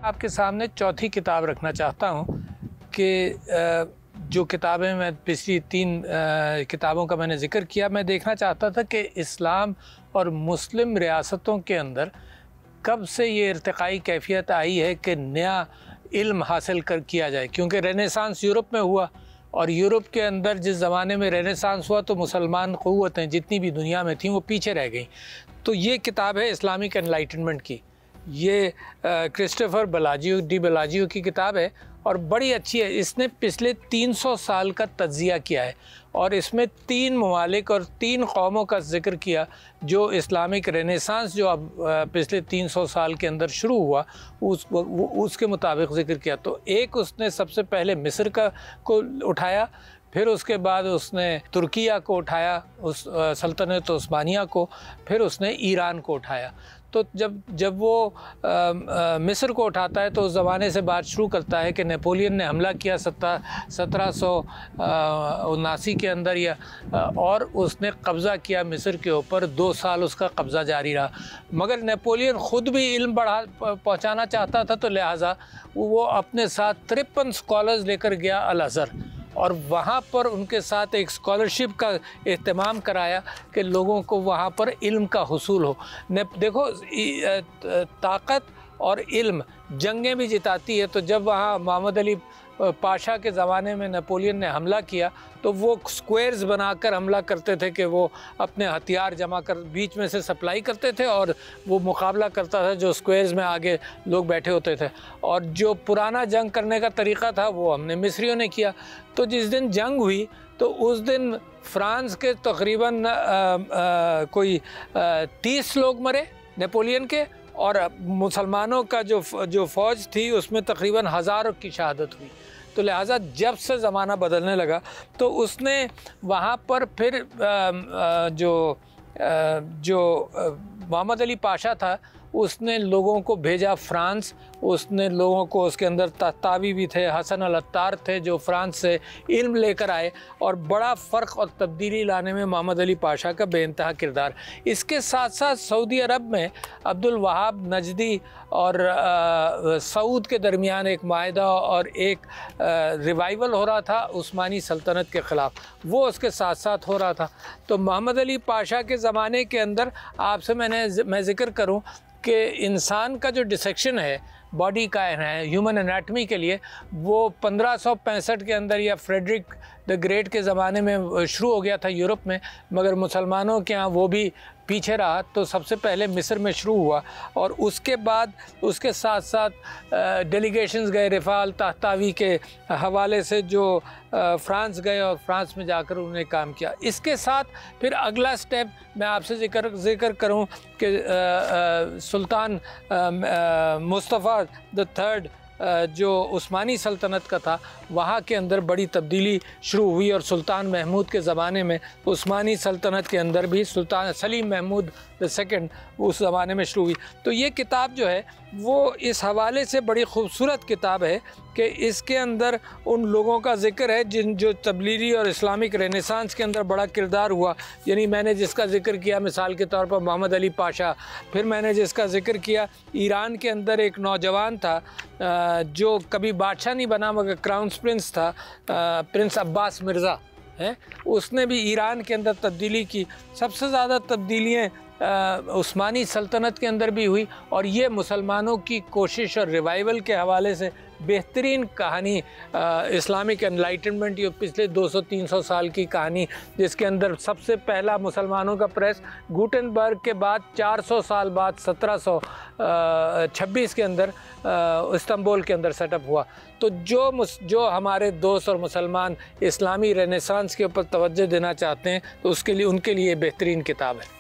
आपके सामने चौथी किताब रखना चाहता हूँ कि जो किताबें मैं पिछली तीन किताबों का मैंने ज़िक्र किया, मैं देखना चाहता था कि इस्लाम और मुस्लिम रियासतों के अंदर कब से ये इर्तिकाई कैफियत आई है कि नया इल्म हासिल किया जाए। क्योंकि रेनेसांस यूरोप में हुआ और यूरोप के अंदर जिस ज़माने में रेनेसांस हुआ तो मुसलमान क़ुव्वतें जितनी भी दुनिया में थीं वो पीछे रह गईं। तो ये किताब है इस्लामिक एनलाइटनमेंट की। ये क्रिस्टोफर बेलाजियो की किताब है और बड़ी अच्छी है। इसने पिछले 300 साल का तज्ज़िया किया है और इसमें 3 ममालिक और 3 कौमों का ज़िक्र किया जो इस्लामिक रेनेसांस जो अब पिछले 300 साल के अंदर शुरू हुआ उसके मुताबिक ज़िक्र किया। तो एक उसने सबसे पहले मिस्र को उठाया, फिर उसके बाद उसने तुर्किया को उठाया, उस सल्तनत उस्मानिया को, फिर उसने ईरान को उठाया। तो जब वो मिस्र को उठाता है तो उस ज़माने से बात शुरू करता है कि नेपोलियन ने हमला किया 1779 के अंदर और उसने कब्ज़ा किया मिस्र के ऊपर। 2 साल उसका कब्ज़ा जारी रहा, मगर नेपोलियन ख़ुद भी इल्म पहुँचाना चाहता था, तो लिहाजा वो अपने साथ 53 स्कॉलर्स लेकर गया अल अज़हर और वहाँ पर उनके साथ एक स्कॉलरशिप का एहतमाम कराया कि लोगों को वहाँ पर इल्म का हुसूल हो। देखो, ताकत और इल्म जंगें भी जिताती है। तो जब वहाँ मोहम्मद अली पाशा के ज़माने में नेपोलियन ने हमला किया तो वो स्क्वायर्स बनाकर हमला करते थे कि वो अपने हथियार जमा कर बीच में से सप्लाई करते थे और वो मुकाबला करता था जो स्क्वायर्स में आगे लोग बैठे होते थे। और जो पुराना जंग करने का तरीक़ा था वो हमने मिस्रियों ने किया। तो जिस दिन जंग हुई तो उस दिन फ्रांस के तकरीबन कोई 30 लोग मरे नेपोलियन के, और मुसलमानों का जो फ़ौज थी उसमें तकरीबन 1000 की शहादत हुई। तो लिहाजा जब से ज़माना बदलने लगा तो उसने वहाँ पर फिर जो मोहम्मद अली पाशा था उसने लोगों को भेजा फ्रांस। उसने लोगों को, उसके अंदर ताबी भी थे, हसन अल अत्तार थे जो फ्रांस से इल्म लेकर आए और बड़ा फ़र्क और तब्दीली लाने में मोहम्मद अली पाशा का बेइंतहा किरदार। इसके साथ साथ सऊदी अरब में अब्दुल वहाब नजदी और सऊद के दरमियान एक माहिदा और एक रिवाइवल हो रहा था उस्मानी सल्तनत के ख़िलाफ़, वो उसके साथ साथ हो रहा था। तो मोहम्मद अली पाशा के ज़माने के अंदर आपसे मैं ज़िक्र करूँ कि इंसान का जो डिसेक्शन है बॉडी का है ह्यूमन एनाटमी के लिए, वो 1565 के अंदर या फ्रेडरिक द ग्रेट के ज़माने में शुरू हो गया था यूरोप में, मगर मुसलमानों के यहाँ वो भी पीछे रहा। तो सबसे पहले मिस्र में शुरू हुआ और उसके बाद उसके साथ साथ डेलीगेशंस गए रिफ़ाल तहतावी के हवाले से जो फ्रांस गए और फ्रांस में जाकर उन्होंने काम किया। इसके साथ फिर अगला स्टेप मैं आपसे ज़िक्र करूं कि सुल्तान मुस्तफ़ा द थर्ड जो उस्मानी सल्तनत का था वहाँ के अंदर बड़ी तब्दीली शुरू हुई और सुल्तान महमूद के ज़माने में उस्मानी सल्तनत के अंदर भी सुल्तान सलीम महमूद द सेकंड उस ज़माने में शुरू हुई। तो ये किताब जो है वो इस हवाले से बड़ी खूबसूरत किताब है कि इसके अंदर उन लोगों का ज़िक्र है जो तब्लीगी और इस्लामिक रेनेसांस के अंदर बड़ा किरदार हुआ। यानी मैंने जिसका ज़िक्र किया मिसाल के तौर पर मोहम्मद अली पाशा, फिर मैंने जिसका ज़िक्र किया ईरान के अंदर एक नौजवान था जो कभी बादशाह नहीं बना मगर क्राउन प्रिंस था, प्रिंस अब्बास मिर्ज़ा है, उसने भी ईरान के अंदर तब्दीली की। सबसे ज़्यादा तब्दीलियाँ उस्मानी सल्तनत के अंदर भी हुई और ये मुसलमानों की कोशिश और रिवाइवल के हवाले से बेहतरीन कहानी इस्लामिक एनलाइटनमेंट, ये पिछले 200-300 साल की कहानी, जिसके अंदर सबसे पहला मुसलमानों का प्रेस गुटेनबर्ग के बाद 400 साल बाद 1726 के अंदर इस्तांबुल के अंदर सेटअप हुआ। तो जो हमारे दोस्त और मुसलमान इस्लामी रेनेसांस के ऊपर तवज्जो देना चाहते हैं तो उसके लिए उनके लिए बेहतरीन किताब है।